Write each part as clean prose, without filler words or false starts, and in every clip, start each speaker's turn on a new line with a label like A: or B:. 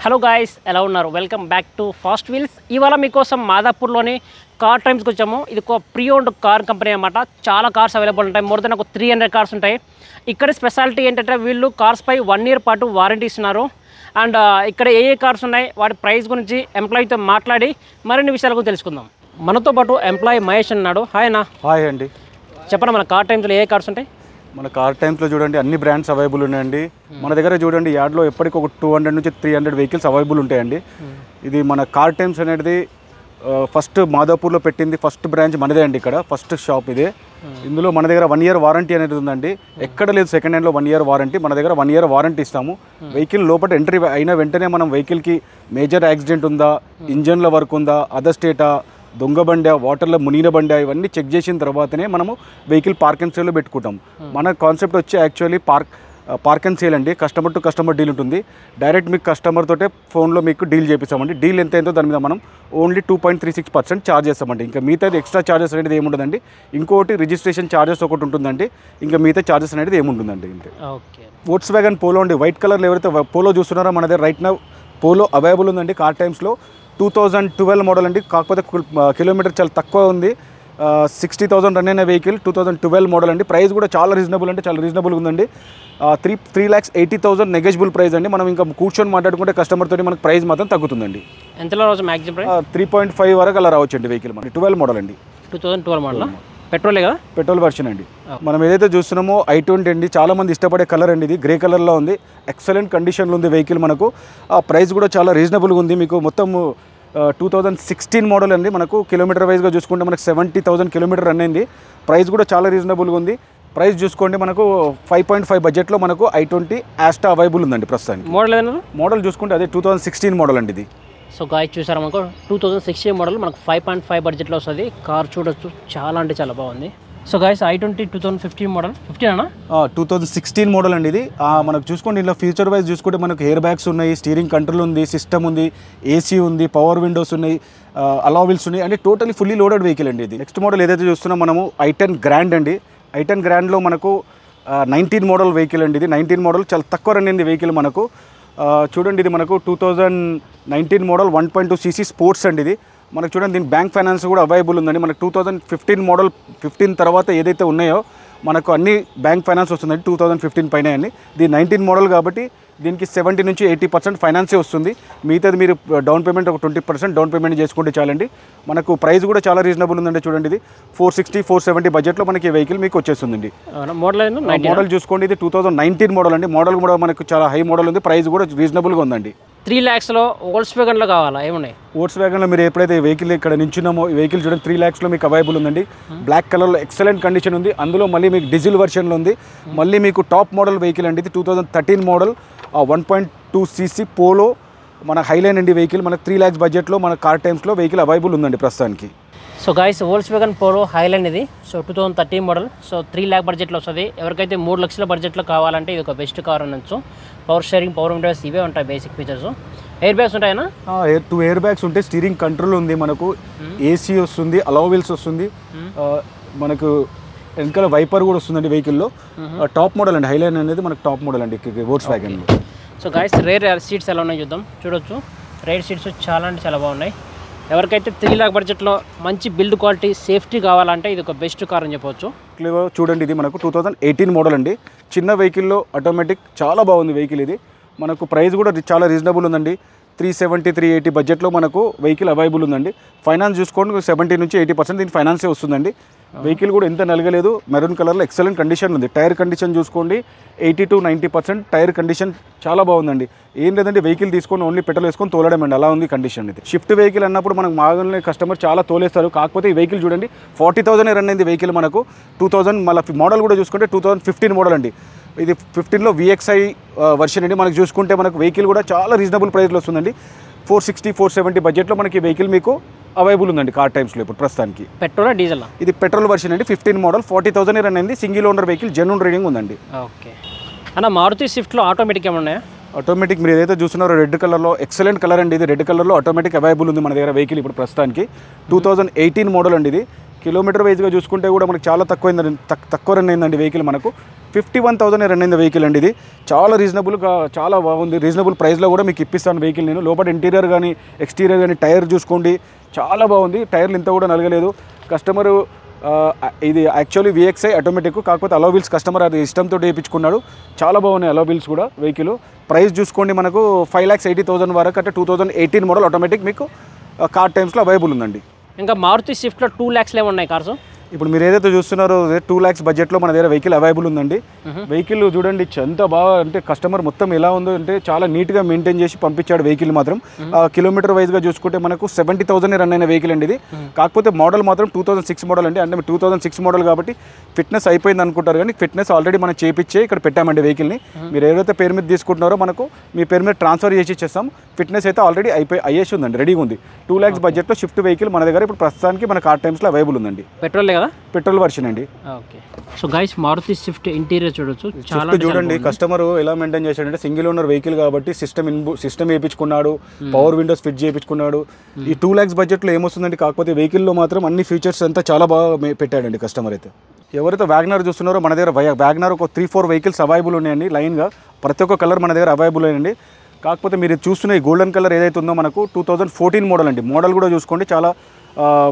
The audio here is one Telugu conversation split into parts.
A: హలో గాయ్స్, ఎలా ఉన్నారు? Welcome back to fast wheels. ఇవాళ మీకోసం మాదాపూర్లోని కార్ టైమ్స్కి వచ్చాము. ఇది ఒక ప్రీ ఓన్డ్ కార్ కంపెనీ అనమాట. చాలా కార్స్ అవైలబుల్ ఉంటాయి. మోర్ దెన్ ఒక 300 కార్స్ ఉంటాయి. ఇక్కడ స్పెషాలిటీ ఏంటంటే వీళ్ళు కార్స్పై 1 year పాటు వారంటీ ఇస్తున్నారు. అండ్ ఇక్కడ ఏ కార్స్ ఉన్నాయి, వాటి ప్రైస్ గురించి ఎంప్లాయీతో మాట్లాడి మరిన్ని విషయాల గురించి తెలుసుకుందాం. మనతో పాటు ఎంప్లాయీ మహేష్ అన్నాడు. హాయ్ అన్న.
B: హాయ్ అండి.
A: చెప్పండి, మన కార్ టైమ్స్లో ఏ కార్స్ ఉంటాయి?
B: మన కార్ టైమ్స్లో చూడండి అన్ని బ్రాండ్స్ అవైలబుల్ ఉన్నాయండి. మన దగ్గర చూడండి యార్డ్లో ఎప్పటికి ఒక 200 నుంచి 300 వెహికల్స్ అవైలబుల్ ఉంటాయండి. ఇది మన కార్ టైమ్స్ అనేది ఫస్ట్ మాదాపూర్లో పెట్టింది ఫస్ట్ బ్రాంచ్ మనదే అండి. ఇక్కడ ఫస్ట్ షాప్ ఇదే. ఇందులో మన దగ్గర 1 year వారంటీ అనేది ఉందండి. ఎక్కడ లేదు సెకండ్ హ్యాండ్లో 1 year వారంటీ. మన దగ్గర 1 year వారంటీ ఇస్తాము. వెహికల్ లోపల ఎంట్రీ అయిన వెంటనే మనం వెహికల్కి మేజర్ యాక్సిడెంట్ ఉందా, ఇంజన్లో వర్క్ ఉందా, అదర్ స్టేటా, దొంగ బండి, వాటర్లో మునిగిన బండి, ఇవన్నీ చెక్ చేసిన తర్వాతనే మనము వెహికల్ పార్క్ అండ్ సేల్లో పెట్టుకుంటాం. మన కాన్సెప్ట్ వచ్చి యాక్చువల్లీ పార్క్ అండ్ సేల్ అండి. కస్టమర్ టు కస్టమర్ డీల్ ఉంటుంది. డైరెక్ట్ మీకు కస్టమర్ తోటే ఫోన్లో మీకు డీల్ చేపిస్తామండి. డీల్ ఎంతో దాని మీద మనం ఓన్లీ 2.36% ఛార్జ్ చేస్తామండి. ఇంకా మిగతాది ఎక్స్ట్రా ఛార్జెస్ అనేది ఏముంటుందండి. ఇంకోటి రిజిస్ట్రేషన్ ఛార్జెస్ ఒకటి ఉంటుందండి. ఇంకా మిగతా ఛార్జెస్ అనేది ఏముంటుందండి. ఇంతే.
A: ఓకే.
B: వోక్స్వ్యాగన్ పోలో అండి. వైట్ కలర్లో ఎవరైతే పోలో చూస్తున్నారో మన దగ్గర రైట్ నౌ పోలో అవైలబుల్ ఉందండి. కార్ టైమ్స్లో 2012 మోడల్ అండి. కాకపోతే కిలోమీటర్ చాలా తక్కువ ఉంది. 60,000 రన్ అయిన వెహికల్ 2012 మోడల్ అండి. ప్రైస్ కూడా చాలా రీజనబుల్ అంటే చాలా రీజనబుల్గా ఉందండి. 3,80,000 నెగోషియబుల్ ప్రైస్ అండి. మనం ఇంకా కూర్చొని మాట్లాడుకుంటే కస్టమర్ తోటి మనకు ప్రైస్ మాత్రం తగ్గుతుందండి.
A: ఎంతలో రోజు మ్యాక్సిమం ప్రైస్?
B: 3.5 వరకు అలా రావచ్చండి వెహికల్. మనకి 12 మోడల్ అండి.
A: 2012 మోడల్. పెట్రోలే కదా?
B: పెట్రోల్ వర్షన్ అండి. మనం ఏదైతే చూస్తున్నామో i20 అండి. చాలా మంది ఇష్టపడే కలర్ అండి. ఇది గ్రే కలర్లో ఉంది. ఎక్సలెంట్ కండిషన్లో ఉంది వెహికల్. మనకు ఆ ప్రైస్ కూడా చాలా రీజనబుల్గా ఉంది. మీకు మొత్తం 2016 మోడల్ అండి. మనకు కిలోమీటర్ వైజ్గా చూసుకుంటే మనకు 70,000 కిలోమీటర్ రన్ అయింది. ప్రైస్ కూడా చాలా రీజనబుల్గా ఉంది. ప్రైస్ చూసుకోండి మనకు 5.5 బడ్జెట్లో మనకు i20 యాస్టా అవైలబుల్ ఉందండి ప్రస్తుతానికి.
A: మోడల్ ఏదన్నా
B: మోడల్ చూసుకుంటే అదే 2016 మోడల్ అండి ఇది.
A: సో గాయ్స్ చూసారా, మనకు 2016 మోడల్ మనకు 5.5 బడ్జెట్లో వస్తుంది. కార్ చూడొచ్చు, చాలా అంటే చాలా బాగుంది. So guys i20 2015 model. 15 అన్నా?
B: 2016 మోడల్ అండి ఇది. మనకు చూసుకోండి ఇందులో ఫ్యూచర్ వైజ్ చూసుకుంటే మనకు ఎయిర్ బ్యాగ్స్ ఉన్నాయి, స్టీరింగ్ కంట్రోల్ ఉంది, సిస్టమ్ ఉంది, ఏసీ ఉంది, పవర్ విండోస్ ఉన్నాయి, అలా వీల్స్ ఉన్నాయి. అంటే టోటలీ ఫుల్లీ లోడెడ్ వెహికల్ అండి ఇది. నెక్స్ట్ మోడల్ ఏదైతే చూస్తున్నాం మనము i10 గ్రాండ్ అండి. i10 గ్రాండ్లో మనకు 19 మోడల్ వెహికల్ అండి ఇది. 19 మోడల్ చాలా తక్కువ రన్ అయింది వెహికల్ మనకు. చూడండి ఇది మనకు 2019 మోడల్ 1.2 cc స్పోర్ట్స్ అండి ఇది. మనకు చూడండి దీని బ్యాంక్ ఫైనాన్స్ కూడా అవైలబుల్ ఉందండి. మనకు 2015 మోడల్ 15 తర్వాత ఏదైతే ఉన్నాయో మనకు అన్ని బ్యాంక్ ఫైనాన్స్ వస్తుందండి. 2015 పైన అండి. దీని 19 మోడల్ కాబట్టి దీనికి 70 నుంచి 80% ఫైనాన్సే వస్తుంది. మిగతాది మీరు డౌన్ పేమెంట్ ఒక 20% డౌన్ పేమెంట్ చేసుకుంటే చాలండి. మనకు ప్రైస్ కూడా చాలా రీజనబుల్ ఉందండి. చూడండి ఇది 460-470 బడ్జెట్లో మనకి వెహికల్ మీకు వచ్చేస్తుందండి. మోడల్ చూసుకోండి ఇది 2019 మోడల్ అండి. మోడల్ కూడా మనకు చాలా హై మోడల్ ఉంది. ప్రైస్ కూడా రీజనబుల్గా ఉందండి.
A: 3 lakhsలో వోక్స్వ్యాగన్లో కావాలా? ఏమున్నాయి
B: వోక్స్వ్యాగన్లో మీరు ఎప్పుడైతే వెహికల్ ఇక్కడ నించున్నామో ఈ వెహికల్ చూడండి 3 lakhsలో మీకు అవైలబుల్ ఉందండి. బ్లాక్ కలర్లో ఎక్సలెంట్ కండిషన్ ఉంది. అందులో మళ్ళీ మీకు డీజిల్ వర్షన్లో ఉంది. మళ్ళీ మీకు టాప్ మోడల్ వెహికల్ అండి ఇది. 2013 మోడల్ 1.2 cc పోలో మన హైలైన్ అండి వెహికల్. మనకు 3 lakhs బడ్జెట్లో మన కార్ టైమ్స్లో వెహికల్ అవైలబుల్ ఉందండి ప్రస్తుతానికి.
A: So guys, Volkswagen Polo Highline ఇది. So 2013 model. సో 3 lakh బడ్జెట్లో వస్తుంది. ఎవరికైతే 3 లక్షల బడ్జెట్లో కావాలంటే ఇది ఒక బెస్ట్ కార్ అనొచ్చు. పవర్ షేరింగ్, పవర్ విండోస్ ఇవే ఉంటాయి బేసిక్ ఫీచర్స్. ఎయిర్ బ్యాగ్స్ ఉంటాయనా? 2
B: ఎయిర్ బ్యాగ్స్ ఉంటాయి. స్టీరింగ్ కంట్రోల్ ఉంది మనకు, ఏసీ వస్తుంది, అలౌ వీల్స్ వస్తుంది, మనకు వెనకాల వైపర్ కూడా వస్తుందండి వెహికల్లో. టాప్ మోడల్ అండి. హైలైన్ అనేది మనకు టాప్ మోడల్ అండి వోక్స్వ్యాగన్లో. సో
A: గాయ్స్, రేర్ సీట్స్ ఎలా ఉన్నాయి చూద్దాం. చూడొచ్చు, రేర్ సీట్స్ చాలా అంటే చాలా బాగున్నాయి. ఎవరికైతే 3 lakh బడ్జెట్లో మంచి బిల్డ్ క్వాలిటీ, సేఫ్టీ కావాలంటే ఇది ఒక బెస్ట్ కార్ అని చెప్పవచ్చు.
B: చూడండి ఇది మనకు 2018 మోడల్ అండి. చిన్న వెహికల్లో ఆటోమేటిక్ చాలా బాగుంది వెహికల్ ఇది. మనకు ప్రైస్ కూడా చాలా రీజనబుల్ ఉందండి. 370-380 బడ్జెట్లో మనకు వెహికల్ అవైలబుల్ ఉందండి. ఫైనాన్స్ చూసుకోండి 70 నుంచి 80% దీని ఫైనాన్సే వస్తుందండి. వెహికల్ కూడా ఎంత నలగలేదు. మెరూన్ కలర్లో ఎక్సలెంట్ కండిషన్ ఉంది. టైర్ కండిషన్ చూసుకోండి 80-90% టైర్ కండిషన్ చాలా బాగుందండి. ఏం లేదండి వెహికల్ తీసుకొని ఓన్లీ పెట్రోల్ వేసుకొని తోలడం అండి, అలా ఉంది కండిషన్ ఇది. షిఫ్ట్ వెహికల్ అన్నప్పుడు మనకు మామూలుగా కస్టమర్ చాలా తోలేస్తారు. కాకపోతే ఈ వెహికల్ చూడండి 40,000 రన్ అయింది వెహికల్ మనకు. 2000 మళ్ళీ మోడల్ కూడా చూసుకుంటే 2015 మోడల్ అండి. ఇది 15లో VXI వర్షన్ అండి. మనకు చూసుకుంటే మనకు వెహికల్ కూడా చాలా రీజనబుల్ ప్రైస్లో వస్తుందండి. 460-470 బడ్జెట్లో మనకి వెహికల్ మీకు అవైలబుల్ ఉందండి కార్ టైమ్స్లో ఇప్పుడు ప్రస్తుతానికి.
A: Petrol diesel? ఇది
B: పెట్రోల్ వర్షన్ అండి. 15 మోడల్ 40,000 రన్ అయింది. Single owner vehicle, genuine reading ఉందండి.
A: ఓకే అన్న, మారుతి స్విఫ్ట్లో ఆటోమేటిక్ ఏమన్నాయా?
B: ఆటోమేటిక్ మీరు ఏదైతే చూస్తున్నారో రెడ్ కలర్లో ఎక్సలెంట్ కలర్ అండి ఇది. రెడ్ కలర్లో ఆటోమేటిక్ అవైలబుల్ ఉంది మన దగ్గర వెహికల్ ఇప్పుడు ప్రస్తుతానికి. 2018 మోడల్ అండి ఇది. కిలోమీటర్ వైజ్గా చూసుకుంటే కూడా మనకు చాలా తక్కువ రన్ అయిందండి వెహికల్ మనకు. 51,000 రన్ అయింది వెహికల్ అండి. ఇది చాలా రీజనబుల్గా, చాలా బాగుంది. రీజనబుల్ ప్రైస్లో కూడా మీకు ఇప్పిస్తాను వెహికల్ నేను. లోపల ఇంటీరియర్ కానీ ఎక్స్టీరియర్ కానీ టైర్ చూసుకోండి, చాలా బాగుంది. టైర్లు ఇంత కూడా నలగలేదు. కస్టమరు ఇది యాక్చువల్లీ VXI ఆటోమేటిక్, కాకపోతే అలో వీల్స్ కస్టమర్ అది ఇష్టంతో వేయించుకున్నాడు. చాలా బాగున్నాయి అలో వీల్స్ కూడా. వెహికల్ ప్రైస్ చూసుకోండి, మనకు 5,80,000 వరకు, అంటే 2018 మోడల్ ఆటోమేటిక్ మీకు కార్ టైమ్స్లో అవైలబుల్ ఉందండి.
A: ఇంకా మారుతి స్విఫ్ట్లో 2 lakhs ఉన్నాయి కార్స్.
B: ఇప్పుడు మీరు ఏదైతే చూస్తున్నారో 2 lakhs బడ్జెట్లో మన దగ్గర వెహికల్ అవైలబుల్ ఉందండి. వెహికల్ చూడండి ఎంత బాగా, అంటే కస్టమర్ మొత్తం ఎలా ఉందో అంటే చాలా నీట్గా మెయింటైన్ చేసి పంపించాడు వెహికల్ మాత్రం. కిలోమీటర్ వైజ్గా చూసుకుంటే మనకు 70,000 రన్ అయిన వెహికల్ అండి ఇది. కాకపోతే మోడల్ మాత్రం 2006 మోడల్ అండి. అంటే 2006 మోడల్ కాబట్టి ఫిట్నెస్ అయిపోయింది అనుకుంటారు, కానీ ఫిట్నెస్ ఆల్రెడీ మనం చేపించే ఇక్కడ పెట్టామండి వెహికల్ని. మీరు ఏదైతే పేరు మీద తీసుకుంటున్నారో మనకు మీ పేరు మీద ట్రాన్స్ఫర్ చేసి ఇచ్చేస్తాం. ఫిట్నెస్ అయితే ఆల్రెడీ అయ్యేసి ఉందండి, రెడీగా ఉంది. 2 lakhs బడ్జెట్లో షిఫ్ట్ వెహికల్ మన దగ్గర ఇప్పుడు ప్రస్తుతానికి మన కార్ టైమ్స్లో అవైలబుల్ ఉందండి.
A: పెట్రోల్ కదా,
B: పెట్రోల్ వర్షన్ అండి.
A: Okay. So guys Maruti swift interior చూడొచ్చు, చాలా
B: చూడండి. కస్టమర్ ఎలా మెయింటైన్ చేశాడంటే సింగిల్ ఓనర్ వెహికల్ కాబట్టి సిస్టమ్ వేయించుకున్నాడు, పవర్ విండోస్ ఫిట్ చేయించుకున్నాడు. ఈ 2 lakhs బడ్జెట్లో ఏమొస్తుందండి, కాకపోతే వెహికల్లో మాత్రం అన్ని ఫీచర్స్ అంతా చాలా బాగా పెట్టాడండి కస్టమర్ అయితే. ఎవరైతే వ్యాగనర్ చూస్తున్నారో మన దగ్గర వ్యాగనర్ ఒక 3-4 వెహికల్స్ అవైలబుల్ ఉన్నాయండి లైన్గా. ప్రతి ఒక్క కలర్ మన దగ్గర అవైలబుల్ అయ్యండి. కాకపోతే మీరు చూస్తున్న ఈ గోల్డెన్ కలర్ ఏదైతే ఉందో మనకు 2014 మోడల్ అండి. మోడల్ కూడా చూసుకోండి, చాలా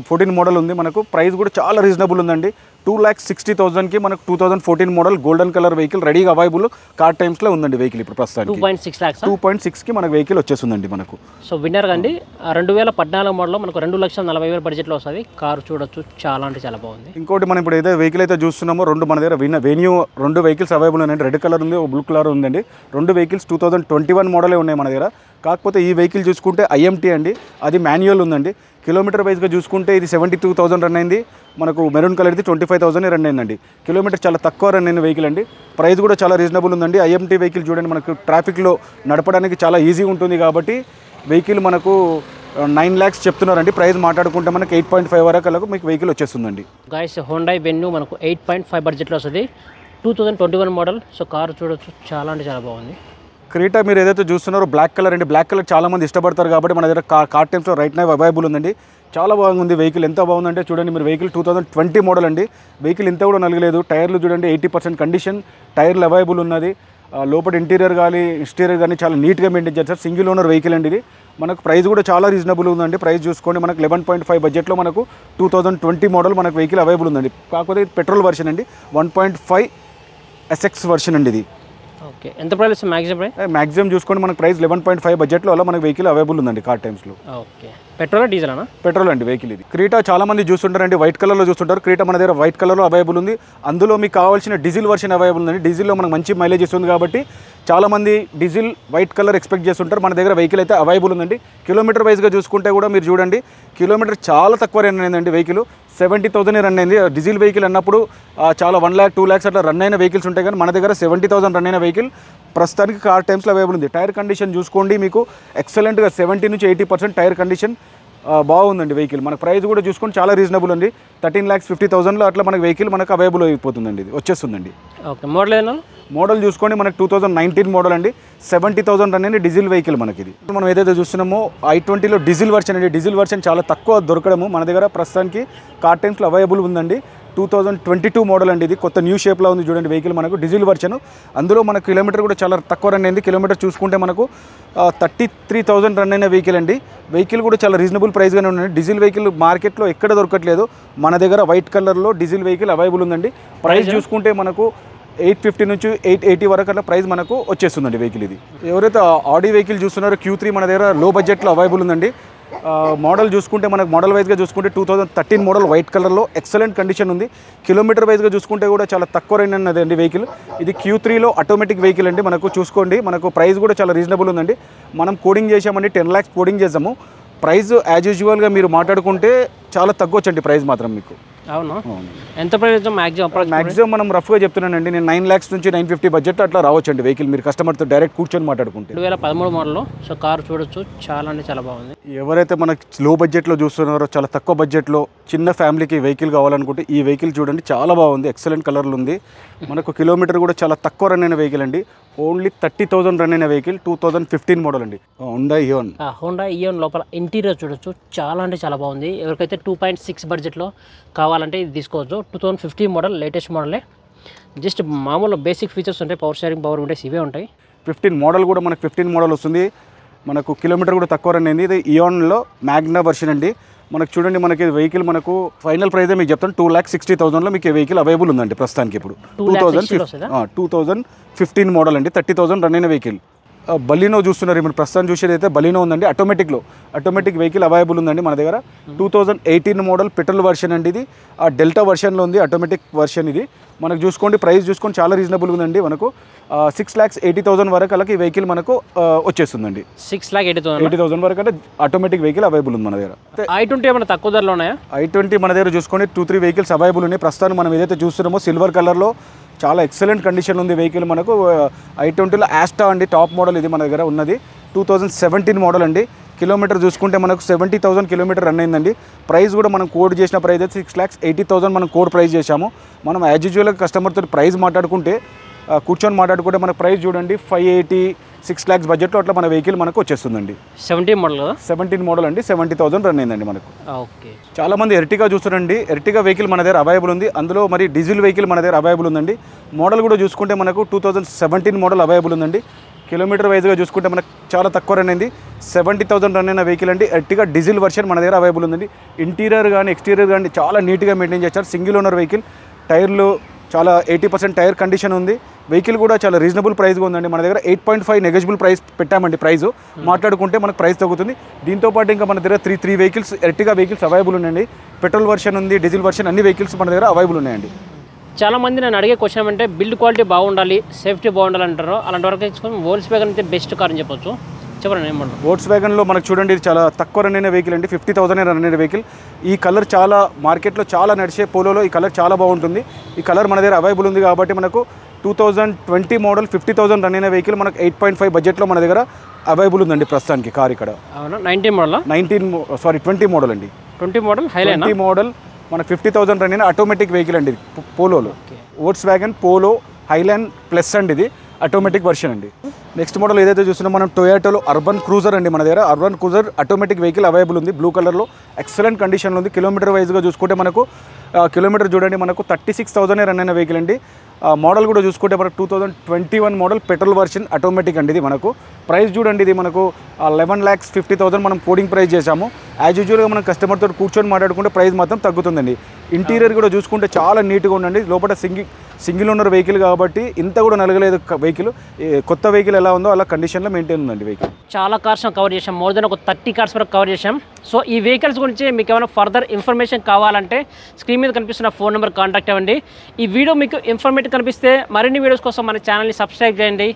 B: 14 మోడల్ ఉంది. మనకు ప్రైస్ కూడా చాలా రీజనబుల్ ఉందండి. 2,60,000కి మనకు 2014 మోడల్ గోల్డెన్ కలర్ వెహికల్ రెడీగా అవైలబుల్ కార్ టైమ్స్లో ఉందండి వెహికల్ ఇప్పుడు ప్రస్తుతానికి.
A: 2.6 lakhs
B: 2.6కి మనకు వెహికల్ వచ్చేస్తుందండి మనకు.
A: సో విన్నర్ అండి 2014 మోడల్లో మనకు 2,40,000 బడ్జెట్లో వస్తుంది. కారు చూడొచ్చు, చాలా అంటే చాలా బాగుంది.
B: ఇంకోటి మనం ఇప్పుడు ఏదైతే వెహికల్ అయితే చూస్తున్నామో మన దగ్గర వెన్యూ 2 వెహికల్స్ అవైలబుల్ ఉన్నాయండి. రెడ్ కలర్ ఉంది, బ్లూ కలర్ ఉందండి. 2 వెహికల్స్ 2021 మోడలే ఉన్నాయి మన దగ్గర. కాకపోతే ఈ వెహికల్ చూసుకుంటే IMT అండి, అది మాన్యువల్ ఉందండి. కిలోమీటర్ వైజ్గా చూసుకుంటే ఇది 72,000 రన్ అయింది. మనకు మెరూన్ కలర్ది 25,000 రన్ అయిందండి. కిలోమీటర్ చాలా తక్కువ రన్ అయిన వెహికల్ అండి. ప్రైస్ కూడా చాలా రీజనబుల్ ఉందండి. IMT వెహికల్ చూడండి, మనకు ట్రాఫిక్లో నడపడానికి చాలా ఈజీగా ఉంటుంది కాబట్టి వెహికల్ మనకు 9 lakhs చెప్తున్నారండి. ప్రైస్ మాట్లాడుకుంటే మనకు 8.5 వరకు మీకు వెహికల్ వచ్చేస్తుందండి.
A: గాయస్ హోండాయ్ వెన్యూ మనకు 8.5 బడ్జెట్లో వస్తుంది, 2021 మోడల్. సో కారు చూడొచ్చు, చాలా అంటే చాలా బాగుంది.
B: క్రీటా మీరు ఏదైతే చూస్తున్నారో బ్లాక్ కలర్ అండి. బ్లాక్ కలర్ చాలా మంది ఇష్టపడతారు కాబట్టి మన దగ్గర కార్ టైమ్స్లో రైట్ నౌ అవైలబుల్ ఉందండి. చాలా బాగుంది వెహికల్. ఎంత బాగుందంటే చూడండి మీరు, వెహికల్ 2020 మోడల్ అండి. వెహికల్ ఇంత కూడా నలగలేదు. టైర్లు చూడండి 80% కండిషన్ టైర్లు అవైలబుల్ ఉన్నది. లోపల ఇంటీరియర్ కానీ ఎక్స్టీరియర్ కానీ చాలా నీట్గా మెయింటైన్ చేస్తారు. సింగిల్ ఓనర్ వెహికల్ అండి ఇది. మనకు ప్రైస్ కూడా చాలా రీజనబుల్ ఉందండి. ప్రైస్ చూసుకోండి, మనకు 11.5 బడ్జెట్లో మనకు 2020 మోడల్ మనకు వెహికల్ అవైలబుల్ ఉందండి. కాకపోతే ఇది పెట్రోల్ వర్షన్ అండి, 1.5 SX వర్షన్ అండి ఇది.
A: ఓకే, ఎంత ప్రైస్
B: మ్యాక్సిమం చూసుకోండి మనకు ప్రైస్ 11.5 బడ్జెట్లో అలా మనకు వెహికల్ అవైలబుల్ ఉందండి కార్ టైమ్స్లో.
A: ఓకే, పెట్రోల్ డీజిల్ అన్న?
B: పెట్రోల్ అండి వెహికల్ ఇది. క్రీటా చాలా మంది చూస్తుంటారండి, వైట్ కలర్లో చూస్తుంటారు. క్రీటా మన దగ్గర వైట్ కలర్లో అవైలబుల్ ఉంది. అందులో మీకు కావాల్సిన డీజిల్ వర్షన్ అవైలబుల్ ఉందండి. డీజిల్లో మనకు మంచి మైలేజ్ ఇస్తుంది కాబట్టి చాలామంది డీజిల్ వైట్ కలర్ ఎక్స్పెక్ట్ చేస్తుంటారు. మన దగ్గర వెహికల్ అయితే అవైలబుల్ ఉందండి. కిలోమీటర్ వైజ్గా చూసుకుంటే కూడా మీరు చూడండి, కిలోమీటర్ చాలా తక్కువ రన్ అయిందండి. వెహికల్ 70,000 రన్ అయింది. డీజిల్ వెహికల్ అన్నప్పుడు చాలా 1 lakh 2 lakhs అట్లా రన్ అయిన వెహికల్స్ ఉంటాయి, కానీ మన దగ్గర 70,000 రన్ అయిన వెహికల్ ప్రస్తుతానికి కార్ టైమ్స్లో అవైలబుల్ ఉంది. టైర్ కండిషన్ చూసుకోండి, మీకు ఎక్సలెంట్గా 70 నుంచి 80% టైర్ కండిషన్ బాగుందండి వెహికల్. మనకు ప్రైస్ కూడా చూసుకొని చాలా రీజనబుల్ అండి. 13,50,000లో అట్లా మనకు వెహికల్ మనకు అవైలబుల్ అయిపోతుందండి, ఇది వచ్చేస్తుందండి.
A: ఓకే, మోడల్ ఏదైనా?
B: మోడల్ చూసుకోండి మనకు 2019 మోడల్ అండి. 70,000 రన్ అయిన డీజిల్ వెహికల్ మనకి ఇది. మనం ఏదైతే చూస్తున్నామో i20లో డీజిల్ వర్షన్ అండి. డీజిల్ వర్షన్ చాలా తక్కువ దొరకడము మన దగ్గర ప్రస్తుతానికి కార్ టైమ్స్లో అవైలబుల్ ఉందండి. 2022 మోడల్ అండి ఇది. కొత్త న్యూ షేప్లో ఉంది చూడండి వెహికల్ మనకు, డీజిల్ వర్షన్. అందులో మనకు కిలోమీటర్ కూడా చాలా తక్కువ రన్ అయింది. కిలోమీటర్ చూసుకుంటే మనకు 33,000 రన్ అయిన వెహికల్ అండి. వెహికల్ కూడా చాలా రీజనబుల్ ప్రైస్గానే ఉందండి. డీజిల్ వెహికల్ మార్కెట్లో ఎక్కడ దొరకట్లేదు, మన దగ్గర వైట్ కలర్లో డీజిల్ వెహికల్ అవైలబుల్ ఉందండి. ప్రైస్ చూసుకుంటే మనకు 850 నుంచి 880 వరకు అట్లా ప్రైస్ మనకు వచ్చేస్తుందండి వెహికల్ ఇది. ఎవరైతే ఆడి వెహికల్ చూస్తున్నారో Q3 మన దగ్గర లో బడ్జెట్లో అవైలబుల్ ఉందండి. మోడల్ చూసుకుంటే మనకు మోడల్ వైజ్గా చూసుకుంటే 2013 మోడల్ వైట్ కలర్లో ఎక్సలెంట్ కండిషన్ ఉంది. కిలోమీటర్ వైజ్గా చూసుకుంటే కూడా చాలా తక్కువ రేంజ్ అన్నది అండి వెహికల్ ఇది. Q3లో ఆటోమేటిక్ వెహికల్ అండి. మనకు చూసుకోండి, మనకు ప్రైస్ కూడా చాలా రీజనబుల్ ఉందండి. మనం కోడింగ్ చేసామండి, 10 lakhs కోడింగ్ చేసాము. ప్రైస్ యాజ్ యూజువల్గా మీరు మాట్లాడుకుంటే చాలా తగ్గొచ్చండి ప్రైస్ మాత్రం మీకు.
A: అవును, ఎంత ప్రైస్
B: మ్యాక్సిమం మనం రఫ్గా చెప్తున్నానండి, నేను 9 lakhs నుంచి 950 బడ్జెట్ అట్లా రావచ్చండి వెహికల్. మీరు కస్టమర్తో డైరెక్ట్ కూర్చొని మాట్లాడుకుంటే.
A: 2013 మోడల్లో సో కారు చూడొచ్చు, చాలా అంటే చాలా బాగుంది.
B: ఎవరైతే మనకి లో బడ్జెట్లో చూస్తున్నారో, చాలా తక్కువ బడ్జెట్లో చిన్న ఫ్యామిలీకి వెహికల్ కావాలనుకుంటే ఈ వెహికల్ చూడండి, చాలా బాగుంది, ఎక్సలెంట్ కలర్లు ఉంది. మనకు కిలోమీటర్ కూడా చాలా తక్కువ రన్ అయిన వెహికల్ అండి. ఓన్లీ 30,000 రన్ అయిన వెహికల్, 2015 మోడల్ అండి.
A: హోండా ఇయోన్ లోపల ఇంటీరియర్ చూడొచ్చు, చాలా అంటే చాలా బాగుంది. ఎవరికైతే 2.6 బడ్జెట్లో కావాలంటే ఇది తీసుకోవచ్చు. 2015 మోడల్, లేటెస్ట్ మోడలే. జస్ట్ మామూలు బేసిక్ ఫీచర్స్ ఉంటాయి, పవర్ షేరింగ్, పవర్ విండోస్ ఇవే ఉంటాయి.
B: 15 మోడల్ కూడా మనకు 15 మోడల్ వస్తుంది. మనకు కిలోమీటర్ కూడా తక్కువ రన్ అయింది. ఇది ఇయాన్లో మ్యాగ్నా వర్షన్ అండి. మనకు చూడండి, మనకి వెహికల్ మనకు ఫైనల్ ప్రైస్ మీకు చెప్తాను 2,60,000లో మీకు వెహికల్ అవైలబుల్ ఉందండి ప్రస్తుతానికి. ఇప్పుడు 2015 మోడల్ అండి, 30,000 రన్ అయిన వెహికల్. బలీనో చూస్తున్నారు మీరు, ప్రస్తుతం చూసేది అయితే బలీనో ఉందండి. ఆటోమేటిక్ వెహికల్ అవైలబుల్ ఉందండి మన దగ్గర. 2018 మోడల్ పెట్రోల్ వర్షన్ అండి. ఇది డెల్టా వర్షన్లో ఉంది, ఆటోమేటిక్ వర్షన్. ఇది మనకు చూసుకోండి, ప్రైస్ చూసుకొని చాలా రీజనబుల్ ఉందండి. మనకు 6,80,000 వరకు అలాగే ఈ వెహికల్ మనకు వచ్చేస్తుందండి.
A: 6,80,000
B: వరకు అంటే ఆటోమేటిక్ వెహికల్ అవైలబుల్ ఉంది మన దగ్గర.
A: i20 ఏమైనా తక్కువ ధరలో ఉన్నాయా?
B: i20 మన దగ్గర చూసుకోండి 2-3 వెహికల్స్ అవైలబుల్ ఉన్నాయి. ప్రస్తుతం మనం ఏదైతే చూస్తున్నామో సిల్వర్ కలర్లో చాలా ఎక్సలెంట్ కండిషన్ ఉంది వెహికల్ మనకు. i20లో ఆస్టా అండి, టాప్ మోడల్ ఇది మన దగ్గర ఉన్నది. 2017 మోడల్ అండి. కిలోమీటర్ చూసుకుంటే మనకు 70,000 కిలోమీటర్ రన్ అయిందండి. ప్రైస్ కూడా మనం కోడ్ చేసిన ప్రైస్ అయితే 6,80,000 మనం కోడ్ ప్రైస్ చేశాము. మనం యాజ్ యూజువల్గా కస్టమర్తో ప్రైస్ మాట్లాడుకుంటే కూర్చొని మాట్లాడుకుంటే మన ప్రైస్ చూడండి 580-6 lakhs బడ్జెట్లో అట్లా మన వెహికల్ మనకు వచ్చేస్తుందండి.
A: 17 మోడల్ కదా?
B: 17 మోడల్ అండి, 70,000 రన్ అయిందండి మనకు.
A: ఓకే.
B: చాలా మంది ఎర్టిగా చూస్తారండి. ఎర్టిగా వెహికల్ మన దగ్గర అవైలబుల్ ఉంది. అందులో మరి డీజిల్ వెహికల్ మన దగ్గర అవైలబుల్ ఉందండి. మోడల్ కూడా చూసుకుంటే మనకు 2017 మోడల్ అవైలబుల్ ఉందండి. కిలోమీటర్ వైజ్గా చూసుకుంటే మనకు చాలా తక్కువ రన్ అయింది. 70,000 రన్ అయిన వెహికల్ అండి. ఎర్టిగా డీజిల్ వర్షన్ మన దగ్గర అవైలబుల్ ఉందండి. ఇంటీరియర్ కానీ ఎక్స్టీరియర్ కానీ చాలా నీట్గా మెయింటైన్ చేశారు. Single owner vehicle. టైర్లు చాలా 80% టైర్ కండిషన్ ఉంది. వెహికల్ కూడా చాలా రీజనబుల్ ప్రైస్గా ఉందండి. మన దగ్గర 8.5 నెగోషియబుల్ ప్రైస్ పెట్టామండి. ప్రైస్ మాట్లాడుకుంటే మనకు ప్రైస్ తగ్గుతుంది. దీంతోపాటు ఇంకా మన దగ్గర three vehicles Ertiga vehicles available ఉన్నాయండి. పెట్రోల్ వర్షన్ ఉంది, డీజిల్ వర్షన్, అన్ని వెహికల్స్ మన దగ్గర అవైలబుల్ ఉన్నాయండి.
A: చాలా మంది నేను అడిగే క్వశ్చన్ అంటే బిల్డ్ క్వాలిటీ బాగుండాలి, సేఫ్టీ బాగుండాలి అంటారు. అలాంటి వరకు వోల్క్స్వాగన్ అయితే బెస్ట్ కార్ అని చెప్పొచ్చు. చెప్పండి ఏమంటారు?
B: వోల్క్స్వాగన్లో మనకు చూడండి ఇది చాలా తక్కువ రన్ అయిన వెహికల్ అండి. 50,000 రన్ అయిన వెహికల్. ఈ కలర్ చాలా మార్కెట్లో చాలా నడిచే పోలోలో ఈ కలర్ చాలా బాగుంటుంది. ఈ కలర్ మన దగ్గర అవైలబుల్ ఉంది కాబట్టి మనకు 2020 మోడల్ 50,000 రన్ అయిన వెహికల్ మనకు 8.5 బడ్జెట్లో మన దగ్గర అవైలబుల్ ఉందండి ప్రస్తుతానికి కార్ ఇక్కడ.
A: అవునా? 19 మోడల్
B: 20 మోడల్ అండి.
A: 20 మోడల్ హైలైన్.
B: 20 మోడల్ మనకు 50,000 రన్ అయిన ఆటోమేటిక్ వెహికల్ అండి. ఇది పోలోలో వోల్క్స్వాగన్ పోలో హైలైన్ ప్లస్ అండి. ఇది ఆటోమేటిక్ వర్షన్ అండి. నెక్స్ట్ మోడల్ ఏదైతే చూస్తున్నాం మనం టొయోటాలో అర్బన్ క్రూజర్ అండి. మన దగ్గర urban cruiser automatic vehicle available ఉంది. బ్లూ కలర్లో ఎక్సలెంట్ కండిషన్లో ఉంది. కిలోమీటర్ వైజ్గా చూసుకుంటే మనకు కిలోమీటర్ చూడండి మనకు 36,000 రన్ అయిన వెహికల్ అండి. మోడల్ కూడా చూసుకుంటే మనకు 2021 మోడల్ పెట్రోల్ వర్షన్ ఆటోమేటిక్ అండి. ఇది మనకు ప్రైస్ చూడండి, ఇది మనకు 11,50,000 మనం కోడింగ్ ప్రైస్ చేశాము. యాజ్ యూజువల్గా మనం కస్టమర్తో కూర్చొని మాట్లాడుకుంటే ప్రైస్ మాత్రం తగ్గుతుందండి. ఇంటీరియర్ కూడా చూసుకుంటే చాలా నీట్గా ఉండండి. లోపల సింగిల్ ఓనర్ వెహికల్ కాబట్టి ఇంత కూడా నలగలేదు వెహికల్. కొత్త వెహికల్ ఎలా ఉందో అలా కండిషన్లో మెయింటైన్ ఉందండి వెహికల్.
A: చాలా కార్స్ కవర్ చేసాం, మోర్ దెన్ ఒక 30 కార్స్ వరకు కవర్ చేసాం. సో ఈ వెహికల్స్ గురించి మీకు ఏమైనా ఫర్దర్ ఇన్ఫర్మేషన్ కావాలంటే స్క్రీన్ మీద కనిపిస్తున్న ఫోన్ నెంబర్ కాంటాక్ట్ అవ్వండి. ఈ వీడియో మీకు ఇన్ఫర్మేటివ్ కనిపిస్తే మరిన్ని వీడియోస్ కోసం మన ఛానల్ని సబ్స్క్రైబ్ చేయండి.